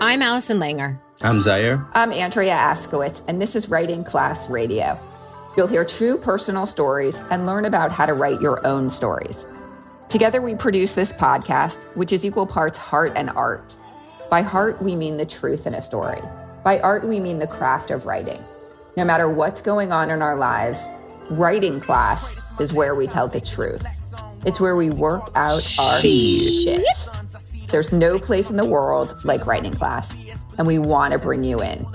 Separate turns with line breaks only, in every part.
I'm Allison Langer.
I'm Zaire.
I'm Andrea Askowitz, and this is Writing Class Radio. You'll hear true personal stories and learn about how to write your own stories. Together, we produce this podcast, which is equal parts heart and art. By heart, we mean the truth in a story. By art, we mean the craft of writing. No matter what's going on in our lives, writing class is where we tell the truth. It's where we work out our shit. There's no place in the world like writing class, and we want to bring you in.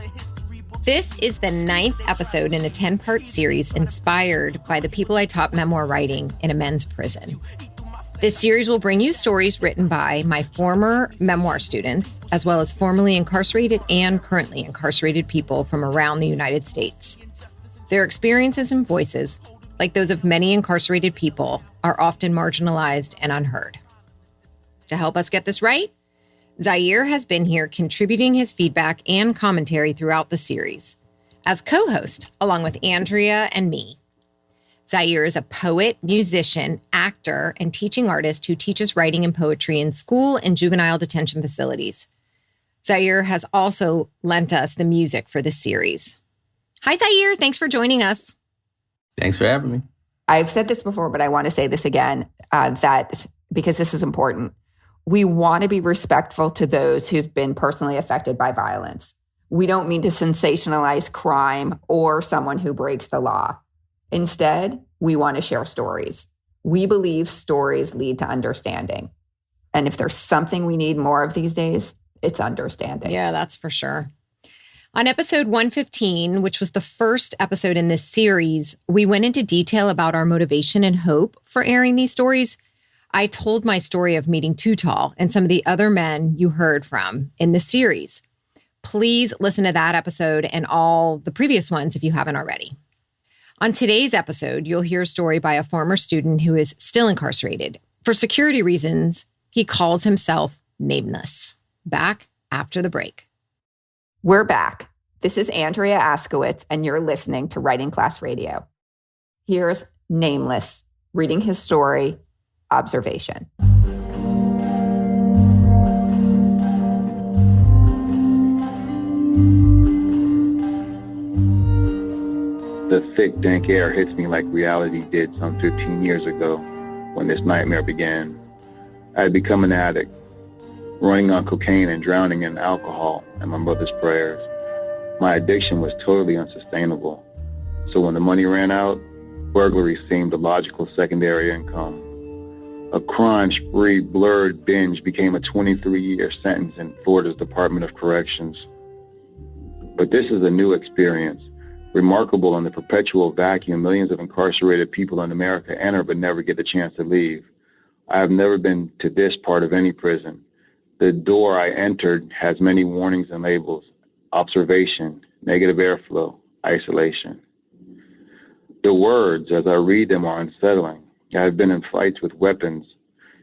This is the 9th episode in a 10-part series inspired by the people I taught memoir writing in a men's prison. This series will bring you stories written by my former memoir students, as well as formerly incarcerated and currently incarcerated people from around the United States. Their experiences and voices, like those of many incarcerated people, are often marginalized and unheard. To help us get this right, Zaire has been here contributing his feedback and commentary throughout the series as co-host along with Andrea and me. Zaire is a poet, musician, actor, and teaching artist who teaches writing and poetry in school and juvenile detention facilities. Zaire has also lent us the music for this series. Hi, Zaire. Thanks for joining us.
Thanks for having me.
I've said this before, but I want to say this again, that because this is important. We want to be respectful to those who've been personally affected by violence. We don't mean to sensationalize crime or someone who breaks the law. Instead, we want to share stories. We believe stories lead to understanding. And if there's something we need more of these days, it's understanding.
Yeah, that's for sure. On episode 115, which was the first episode in this series, we went into detail about our motivation and hope for airing these stories. I told my story of meeting Tootal and some of the other men you heard from in the series. Please listen to that episode and all the previous ones if you haven't already. On today's episode, you'll hear a story by a former student who is still incarcerated. For security reasons, he calls himself NameLess. Back after the break.
We're back. This is Andrea Askowitz, and you're listening to Writing Class Radio. Here's NameLess reading his story, Observation.
The thick, dank air hits me like reality did some 15 years ago when this nightmare began. I had become an addict, running on cocaine and drowning in alcohol and my mother's prayers. My addiction was totally unsustainable. So when the money ran out, burglary seemed the logical secondary income. A crime spree blurred binge became a 23-year sentence in Florida's Department of Corrections. But this is a new experience, remarkable in the perpetual vacuum millions of incarcerated people in America enter but never get the chance to leave. I have never been to this part of any prison. The door I entered has many warnings and labels: observation, negative airflow, isolation. The words, as I read them, are unsettling. I have been in fights with weapons,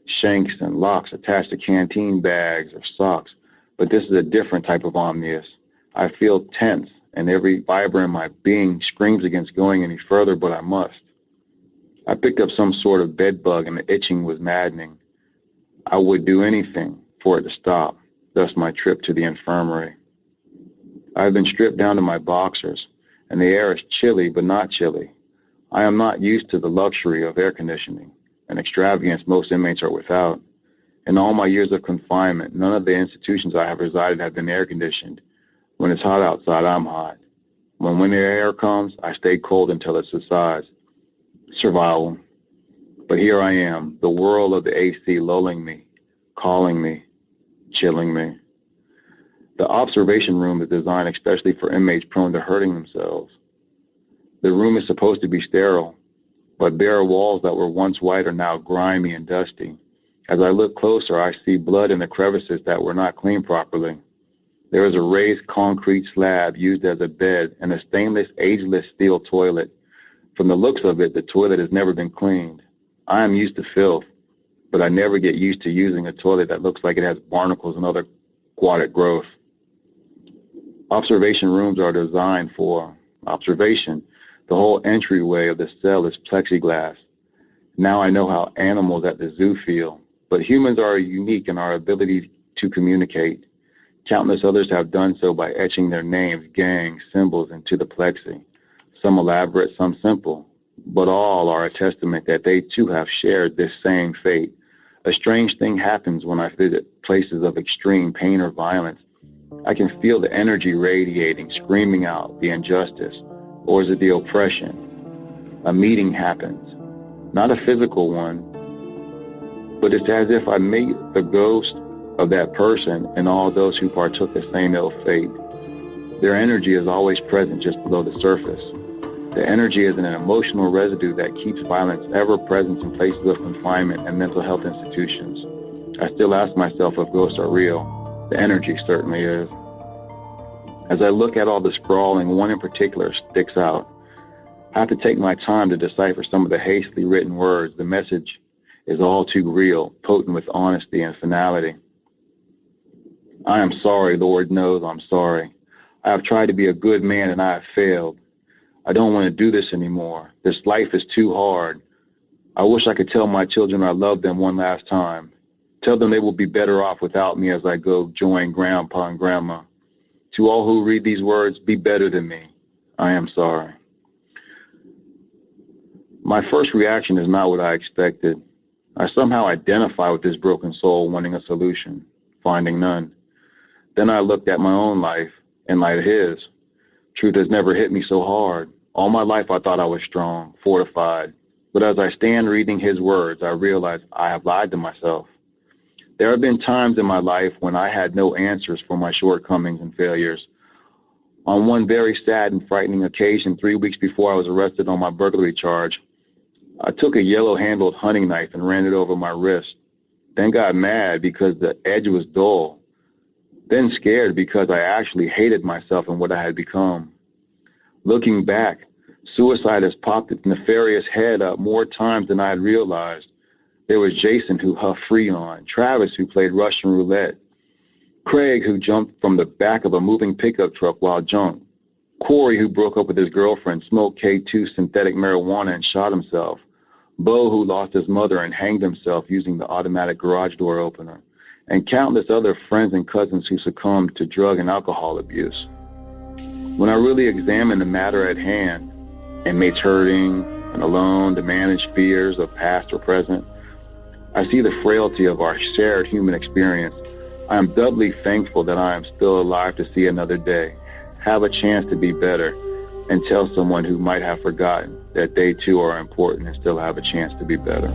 shanks and locks attached to canteen bags or socks, but this is a different type of omnius. I feel tense, and every fiber in my being screams against going any further, but I must. I picked up some sort of bed bug, and the itching was maddening. I would do anything for it to stop, thus my trip to the infirmary. I have been stripped down to my boxers, and the air is chilly but not chilly. I am not used to the luxury of air conditioning, an extravagance most inmates are without. In all my years of confinement, none of the institutions I have resided have been air conditioned. When it's hot outside, I'm hot. When winter air comes, I stay cold until it subsides. Survival. But here I am, the whirl of the AC lulling me, calling me, chilling me. The observation room is designed especially for inmates prone to hurting themselves. The room is supposed to be sterile, but bare walls that were once white are now grimy and dusty. As I look closer, I see blood in the crevices that were not cleaned properly. There is a raised concrete slab used as a bed and a stainless, ageless steel toilet. From the looks of it, the toilet has never been cleaned. I am used to filth, but I never get used to using a toilet that looks like it has barnacles and other aquatic growth. Observation rooms are designed for observation. The whole entryway of the cell is plexiglass. Now I know how animals at the zoo feel, but humans are unique in our ability to communicate. Countless others have done so by etching their names, gangs, symbols into the plexi. Some elaborate, some simple, but all are a testament that they too have shared this same fate. A strange thing happens when I visit places of extreme pain or violence. I can feel the energy radiating, screaming out the injustice, or is it the oppression? A meeting happens, not a physical one, but it's as if I meet the ghost of that person and all those who partook the same ill fate. Their energy is always present just below the surface. The energy is an emotional residue that keeps violence ever present in places of confinement and mental health institutions. I still ask myself if ghosts are real. The energy certainly is. As I look at all the sprawling, one in particular sticks out. I have to take my time to decipher some of the hastily written words. The message is all too real, potent with honesty and finality. I am sorry, Lord knows I'm sorry. I have tried to be a good man and I have failed. I don't want to do this anymore. This life is too hard. I wish I could tell my children I love them one last time. Tell them they will be better off without me as I go join Grandpa and Grandma. To all who read these words, be better than me. I am sorry. My first reaction is not what I expected. I somehow identify with this broken soul wanting a solution, finding none. Then I looked at my own life in light of his. Truth has never hit me so hard. All my life I thought I was strong, fortified. But as I stand reading his words, I realize I have lied to myself. There have been times in my life when I had no answers for my shortcomings and failures. On one very sad and frightening occasion, 3 weeks before I was arrested on my burglary charge, I took a yellow-handled hunting knife and ran it over my wrist. Then got mad because the edge was dull. Then scared because I actually hated myself and what I had become. Looking back, suicide has popped its nefarious head up more times than I had realized. There was Jason who huffed Freon, Travis who played Russian roulette, Craig who jumped from the back of a moving pickup truck while drunk, Corey who broke up with his girlfriend, smoked K2 synthetic marijuana and shot himself, Bo who lost his mother and hanged himself using the automatic garage door opener, and countless other friends and cousins who succumbed to drug and alcohol abuse. When I really examine the matter at hand, inmates hurting and alone to manage fears of past or present, I see the frailty of our shared human experience. I am doubly thankful that I am still alive to see another day, have a chance to be better, and tell someone who might have forgotten that they too are important and still have a chance to be better.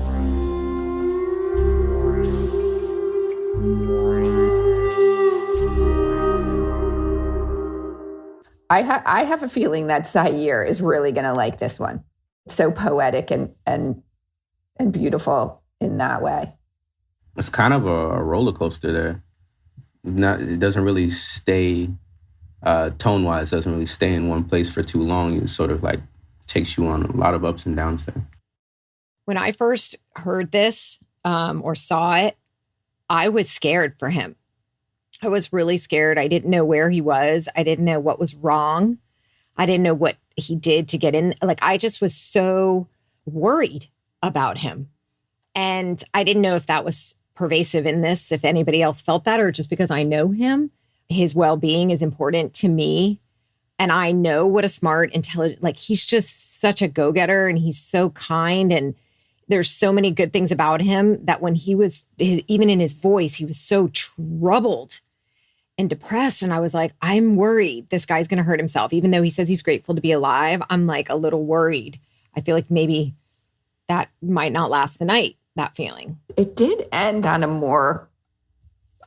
I have a feeling that Zaire is really going to like this one. It's so poetic and beautiful in that way.
It's kind of a roller coaster there. It doesn't really stay, tone-wise, doesn't really stay in one place for too long. It sort of like takes you on a lot of ups and downs there.
When I first heard this or saw it, I was scared for him. I was really scared. I didn't know where he was. I didn't know what was wrong. I didn't know what he did to get in. Like, I just was so worried about him. And I didn't know if that was pervasive in this, if anybody else felt that, or just because I know him. His well-being is important to me. And I know what a smart, intelligent, like, he's just such a go-getter and he's so kind. And there's so many good things about him that when he was, even in his voice, he was so troubled and depressed. And I was like, I'm worried this guy's going to hurt himself. Even though he says he's grateful to be alive, I'm like a little worried. I feel like maybe that might not last the night, that feeling.
It did end on a more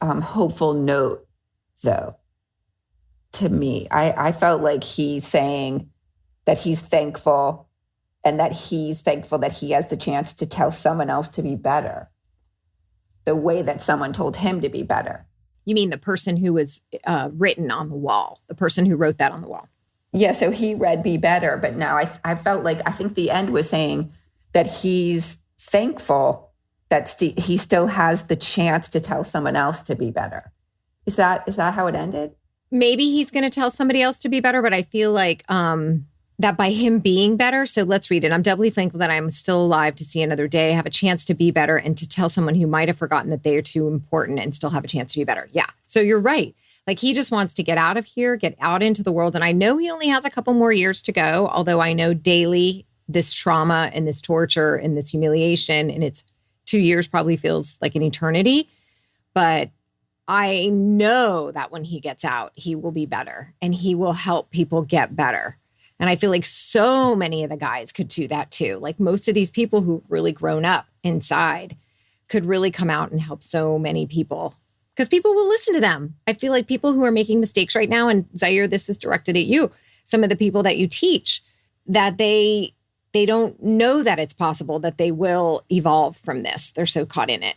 hopeful note, though, to me. I felt like he's saying that he's thankful and that he's thankful that he has the chance to tell someone else to be better the way that someone told him to be better.
You mean the person who was written on the wall, the person who wrote that on the wall?
Yeah, so he read be better, but now I felt like, I think the end was saying that he's thankful that he still has the chance to tell someone else to be better. Is that how it ended?
Maybe he's going to tell somebody else to be better, but I feel like that by him being better. So let's read it. I'm doubly thankful that I'm still alive to see another day, have a chance to be better, and to tell someone who might have forgotten that they are too important and still have a chance to be better. Yeah. So you're right. Like he just wants to get out of here, get out into the world. And I know he only has a couple more years to go, although I know daily this trauma and this torture and this humiliation, and it's 2 years probably feels like an eternity. But I know that when he gets out, he will be better and he will help people get better. And I feel like so many of the guys could do that too. Like most of these people who've really grown up inside could really come out and help so many people because people will listen to them. I feel like people who are making mistakes right now, and Zaire, this is directed at you, some of the people that you teach, that they don't know that it's possible that they will evolve from this. They're so caught in it.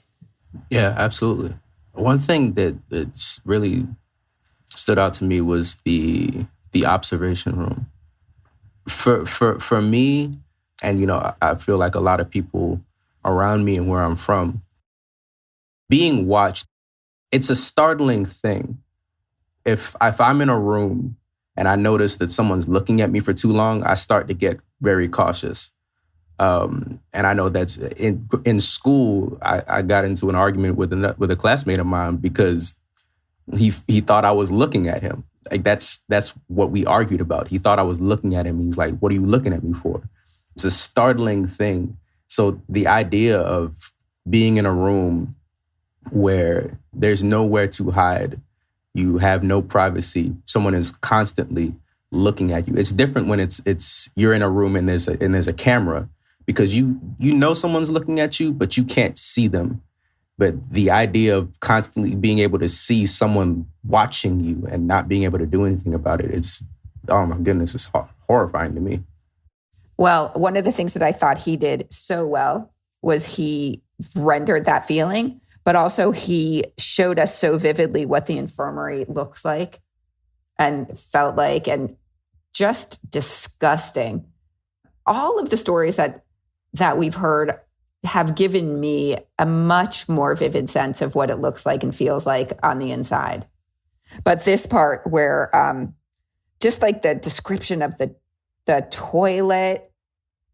Yeah, absolutely. One thing that really stood out to me was the observation room. For me, and you know, I feel like a lot of people around me and where I'm from, being watched, it's a startling thing. If I'm in a room and I notice that someone's looking at me for too long, I start to get very cautious. And I know that's in school. I got into an argument with a classmate of mine because he thought I was looking at him. Like that's what we argued about. He thought I was looking at him. He was like, "What are you looking at me for?" It's a startling thing. So the idea of being in a room where there's nowhere to hide, you have no privacy, someone is constantly looking at you. It's different when it's you're in a room and there's a camera. Because you know someone's looking at you, but you can't see them. But the idea of constantly being able to see someone watching you and not being able to do anything about it, it's, oh my goodness, it's horrifying to me.
Well, one of the things that I thought he did so well was he rendered that feeling, but also he showed us so vividly what the infirmary looks like and felt like, and just disgusting. All of the stories that we've heard have given me a much more vivid sense of what it looks like and feels like on the inside. But this part where just like the description of the toilet,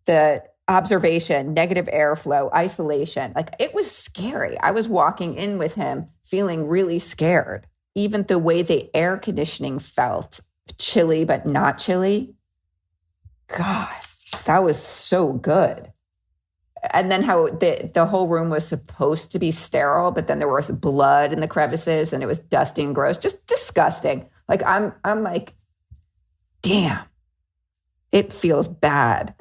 the observation, negative airflow, isolation, like it was scary. I was walking in with him feeling really scared. Even the way the air conditioning felt, chilly but not chilly. God, that was so good. And then how the whole room was supposed to be sterile, but then there was blood in the crevices and it was dusty and gross, just disgusting. Like I'm like, damn, it feels bad.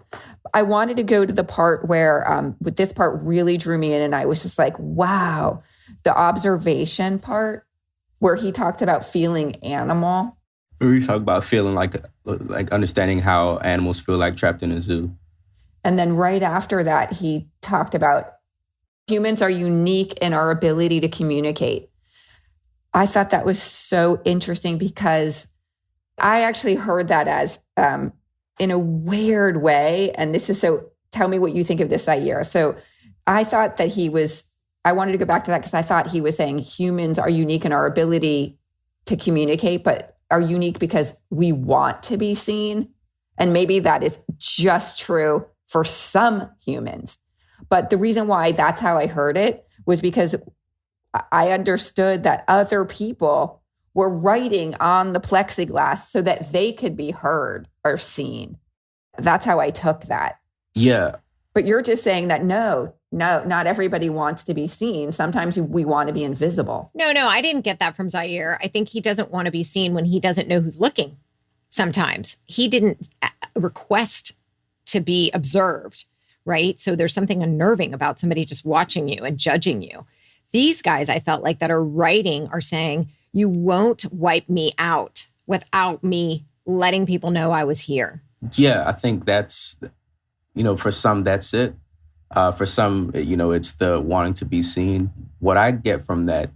I wanted to go to the part where, with this part really drew me in, and I was just like, wow, the observation part where he talked about feeling animal.
We talk about feeling like understanding how animals feel like trapped in a zoo.
And then right after that, he talked about humans are unique in our ability to communicate. I thought that was so interesting because I actually heard that as, in a weird way. And this is so, tell me what you think of this, Zaire. So I thought that I wanted to go back to that because I thought he was saying humans are unique in our ability to communicate, but are unique because we want to be seen. And maybe that is just true for some humans. But the reason why that's how I heard it was because I understood that other people were writing on the plexiglass so that they could be heard or seen. That's how I took that.
Yeah.
But you're just saying that no, not everybody wants to be seen. Sometimes we want to be invisible.
No, I didn't get that from Zaire. I think he doesn't want to be seen when he doesn't know who's looking. Sometimes he didn't request to be observed, right? So there's something unnerving about somebody just watching you and judging you. These guys, I felt like that are writing are saying, you won't wipe me out without me letting people know I was here.
Yeah, I think that's, for some, that's it. For some, it's the wanting to be seen. What I get from that,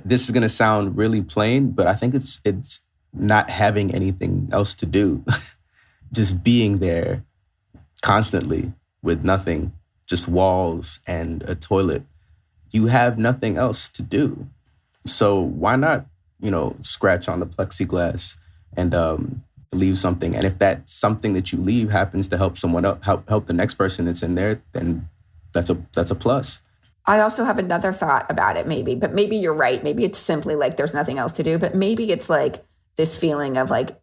this is going to sound really plain, but I think it's not having anything else to do. Just being there constantly with nothing, just walls and a toilet. You have nothing else to do. So why not, scratch on the plexiglass and leave something? And if that something that you leave happens to help someone up, help the next person that's in there, then that's a plus.
I also have another thought about it, maybe, but maybe you're right. Maybe it's simply like there's nothing else to do, but maybe it's like this feeling of like,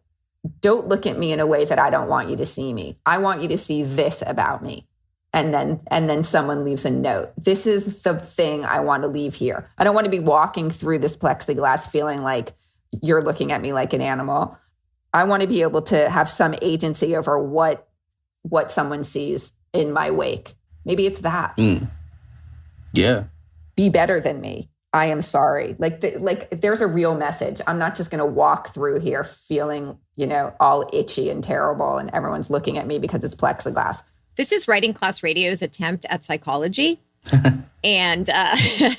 don't look at me in a way that I don't want you to see me. I want you to see this about me. And then someone leaves a note. This is the thing I want to leave here. I don't want to be walking through this plexiglass feeling like you're looking at me like an animal. I want to be able to have some agency over what someone sees in my wake. Maybe it's that.
Yeah.
Be better than me. I am sorry. Like there's a real message. I'm not just going to walk through here feeling, all itchy and terrible and everyone's looking at me because it's plexiglass.
This is Writing Class Radio's attempt at psychology. And I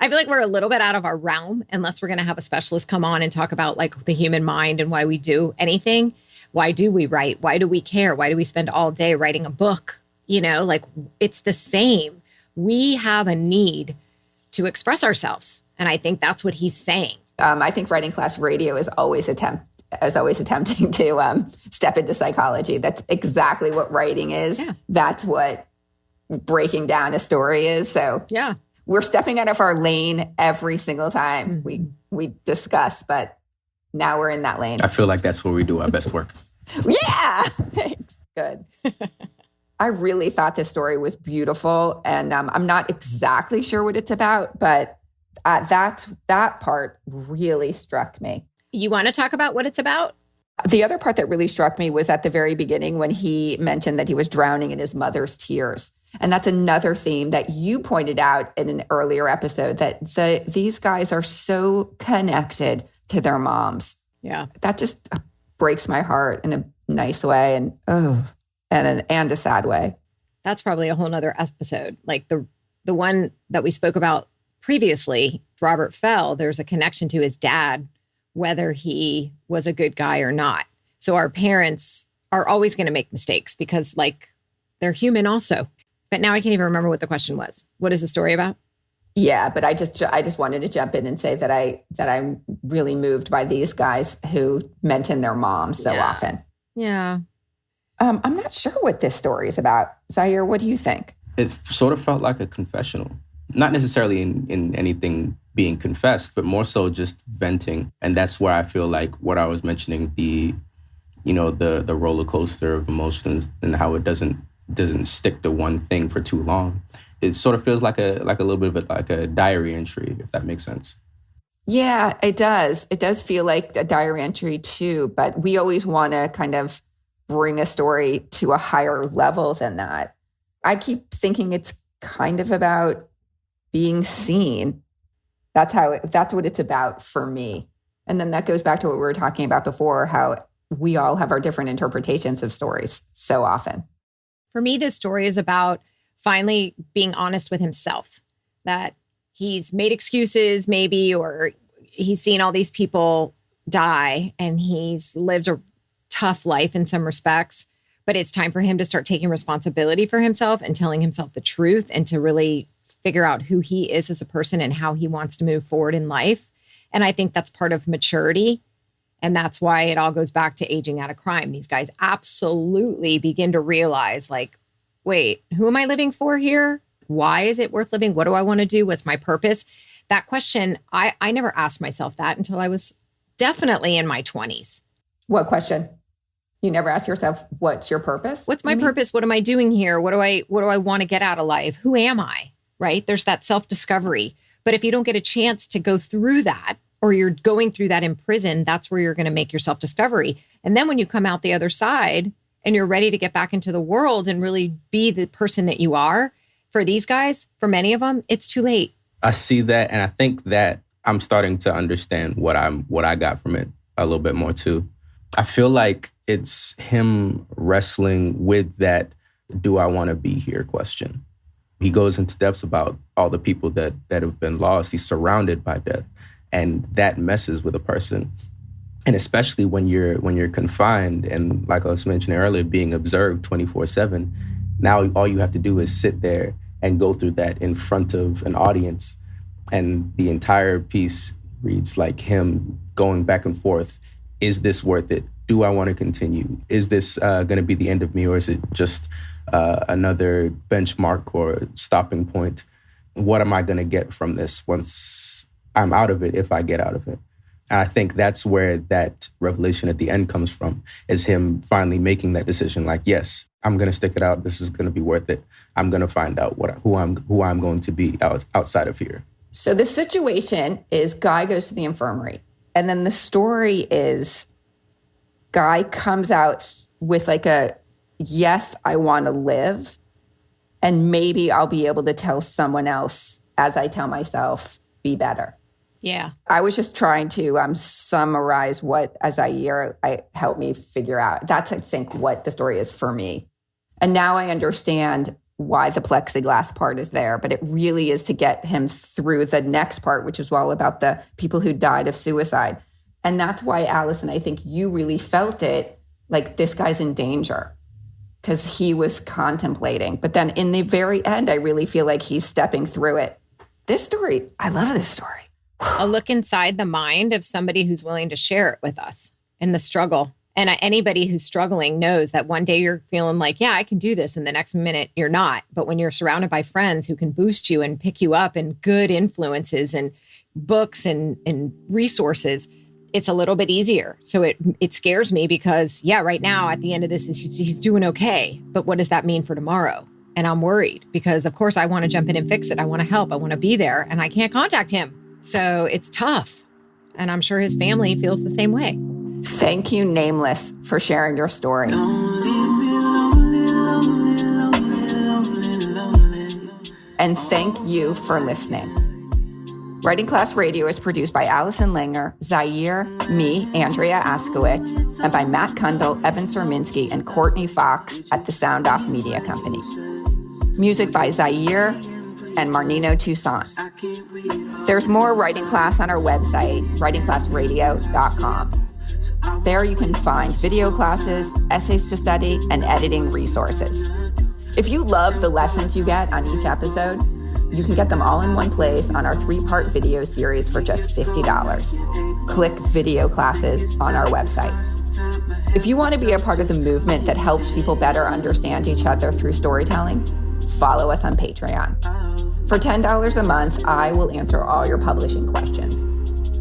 feel like we're a little bit out of our realm unless we're going to have a specialist come on and talk about like the human mind and why we do anything. Why do we write? Why do we care? Why do we spend all day writing a book? Like it's the same. We have a need to express ourselves. And I think that's what he's saying.
I think Writing Class Radio is always attempting to step into psychology. That's exactly what writing is. Yeah. That's what breaking down a story is. So
yeah,
we're stepping out of our lane every single time we discuss, but now we're in that lane.
I feel like that's where we do our best work.
Yeah, thanks. Good. I really thought this story was beautiful, and I'm not exactly sure what it's about, but that part really struck me.
You want to talk about what it's about?
The other part that really struck me was at the very beginning when he mentioned that he was drowning in his mother's tears. And that's another theme that you pointed out in an earlier episode, that these guys are so connected to their moms.
Yeah.
That just breaks my heart in a nice way and a sad way.
That's probably a whole nother episode. Like the one that we spoke about previously, Robert Fell, there's a connection to his dad, whether he was a good guy or not. So our parents are always going to make mistakes because like they're human also. But now I can't even remember what the question was. What is the story about?
Yeah, but I just wanted to jump in and say that I'm really moved by these guys who mention their moms so often.
Yeah.
I'm not sure what this story is about. Zaire, what do you think?
It sort of felt like a confessional. Not necessarily in anything being confessed, but more so just venting. And that's where I feel like what I was mentioning, the roller coaster of emotions and how it doesn't stick to one thing for too long. It sort of feels like a little bit of like a diary entry, if that makes sense.
Yeah, it does. It does feel like a diary entry too, but we always want to kind of bring a story to a higher level than that. I keep thinking it's kind of about being seen. That's what it's about for me. And then that goes back to what we were talking about before, how we all have our different interpretations of stories so often.
For me, this story is about finally being honest with himself, that he's made excuses maybe, or he's seen all these people die and he's lived a tough life in some respects, but it's time for him to start taking responsibility for himself and telling himself the truth and to really figure out who he is as a person and how he wants to move forward in life. And I think that's part of maturity. And that's why it all goes back to aging out of crime. These guys absolutely begin to realize like, wait, who am I living for here? Why is it worth living? What do I want to do? What's my purpose? That question, I never asked myself that until I was definitely in my 20s.
What question? You never ask yourself, what's your purpose?
What's my purpose? What am I doing here? What do I want to get out of life? Who am I? Right? There's that self-discovery. But if you don't get a chance to go through that, or you're going through that in prison, that's where you're going to make your self-discovery. And then when you come out the other side and you're ready to get back into the world and really be the person that you are, for these guys, for many of them, it's too late.
I see that. And I think that I'm starting to understand what I got from it a little bit more too. I feel like it's him wrestling with that, do I want to be here question. He goes into depths about all the people that have been lost. He's surrounded by death, and that messes with a person. And especially when you're confined and, like I was mentioning earlier, being observed 24/7. Now all you have to do is sit there and go through that in front of an audience. And the entire piece reads like him going back and forth. Is this worth it? Do I want to continue? Is this going to be the end of me, or is it just another benchmark or stopping point? what am I going to get from this once I'm out of it, if I get out of it? And I think that's where that revelation at the end comes from, is him finally making that decision. Like, yes, I'm going to stick it out. This is going to be worth it. I'm going to find out who I'm going to be outside of here.
So the situation is Guy goes to the infirmary. And then the story is Guy comes out with like a, yes, I want to live. And maybe I'll be able to tell someone else, as I tell myself, be better.
Yeah.
I was just trying to summarize what, as I helped me figure out. That's, I think, what the story is for me. And now I understand why the plexiglass part is there, but it really is to get him through the next part, which is all about the people who died of suicide. And that's why, Allison, I think you really felt it, like this guy's in danger, because he was contemplating. But then in the very end, I really feel like he's stepping through it. This story, I love this story.
A look inside the mind of somebody who's willing to share it with us in the struggle. And anybody who's struggling knows that one day you're feeling like, yeah, I can do this. And the next minute you're not. But when you're surrounded by friends who can boost you and pick you up, and good influences and books and resources, it's a little bit easier. So it scares me because, yeah, right now at the end of this, he's doing okay. But what does that mean for tomorrow? And I'm worried because, of course, I want to jump in and fix it. I want to help. I want to be there. And I can't contact him. So it's tough. And I'm sure his family feels the same way.
Thank you, NameLess, for sharing your story. And thank you for listening. Writing Class Radio is produced by Allison Langer, Zaire, me, Andrea Askowitz, and by Matt Kundle, Evan Serminski, and Courtney Fox at the Sound Off Media Company. Music by Zaire and Marnino Toussaint. There's more Writing Class on our website, writingclassradio.com. There you can find video classes, essays to study, and editing resources. If you love the lessons you get on each episode, you can get them all in one place on our 3-part video series for just $50. Click video classes on our website. If you want to be a part of the movement that helps people better understand each other through storytelling, follow us on Patreon. For $10 a month, I will answer all your publishing questions.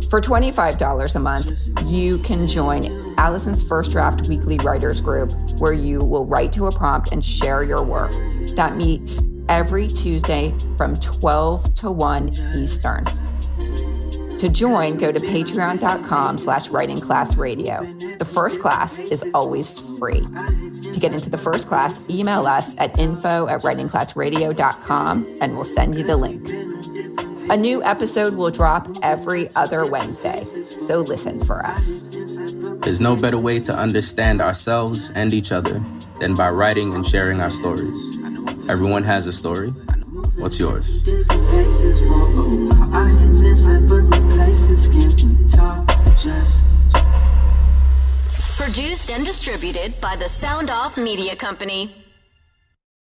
For $25 a month, you can join Allison's First Draft Weekly Writers Group, where you will write to a prompt and share your work. That meets every Tuesday from 12 to 1 Eastern. To join, go to patreon.com/writingclassradio. The first class is always free. To get into the first class, email us at info@writingclassradio.com and we'll send you the link. A new episode will drop every other Wednesday, so listen for us.
There's no better way to understand ourselves and each other than by writing and sharing our stories. Everyone has a story. What's yours?
Produced and distributed by the Sound Off Media Company.